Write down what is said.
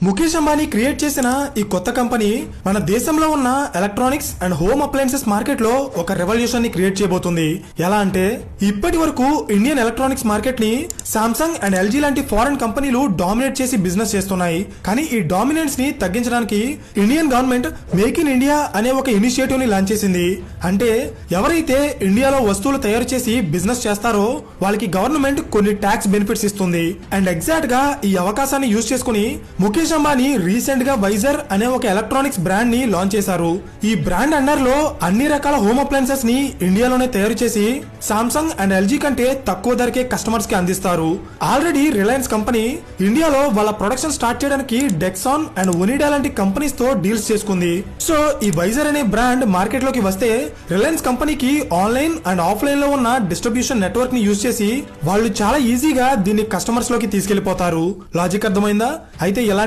Mukesh Ambani create చేసిన ఈ కొత్త కంపెనీ మన దేశంలో ఉన్న electronics and home appliances market లో ఒక రెవల్యూషన్ ని క్రియేట్ చేయబోతుంది. ఎలా అంటే ఇప్పటి వరకు ఇండియన్ ఎలక్ట్రానిక్స్ మార్కెట్ ని సామ్సంగ్ అండ్ ఎల్జీ లాంటి ఫారెన్ కంపెనీలు డామినేట్ చేసి బిజినెస్ చేస్తున్నాయి. కానీ ఈ డామినెన్స్ ని తగ్గించడానికి Indian government make in India అనే ఒక ఇనిషియేటివ్ ని లాంచ్ చేసింది. అంటే ఎవరైతే ఇండియాలో వస్తువులు తయారు చేసి బిజినెస్ చేస్తారో వాళ్ళకి గవర్నమెంట్ కొన్ని ట్యాక్స్ బెనిఫిట్స్ ఇస్తుంది. అండ్ ఎగ్జాక్ట్ గా ఈ అవకాశాన్ని యూజ్ చేసుకుని ముఖేష్ అంబానీ రీసెంట్ గా వైజర్ అనే ఒక ఎలక్ట్రానిక్స్ బ్రాండ్ ని లాంచ్ చేశారు. ఈ బ్రాండ్ అండర్ లో అన్ని రకాల హోమ్ అప్లయన్సెస్ ని ఇండియాలోనే తయారు చేసి సామ్సంగ్ అండ్ ఎల్జీ కంటే తక్కువ ధరకే కస్టమర్స్ కి అందిస్తారు. ఆల్రెడీ రిలయన్స్ కంపెనీ ఇండియాలో వాళ్ళ ప్రొడక్షన్ స్టార్ట్ చేయడానికి డెక్సాన్ అండ్ ఒనిడా లాంటి కంపెనీస్ తో డీల్స్ చేసుకుంది. సో ఈ వైజర్ అనే బ్రాండ్ మార్కెట్ లోకి వస్తే రిలయన్స్ కంపెనీకి ఆన్లైన్ అండ్ ఆఫ్లైన్ లో ఉన్న డిస్ట్రిబ్యూషన్ నెట్వర్క్ ని యూజ్ చేసి వాళ్ళు చాలా ఈజీగా దీన్ని కస్టమర్స్ లోకి తీసుకెళ్లిపోతారు. లాజిక్ అర్థమైందా? అయితే ఎలాంటి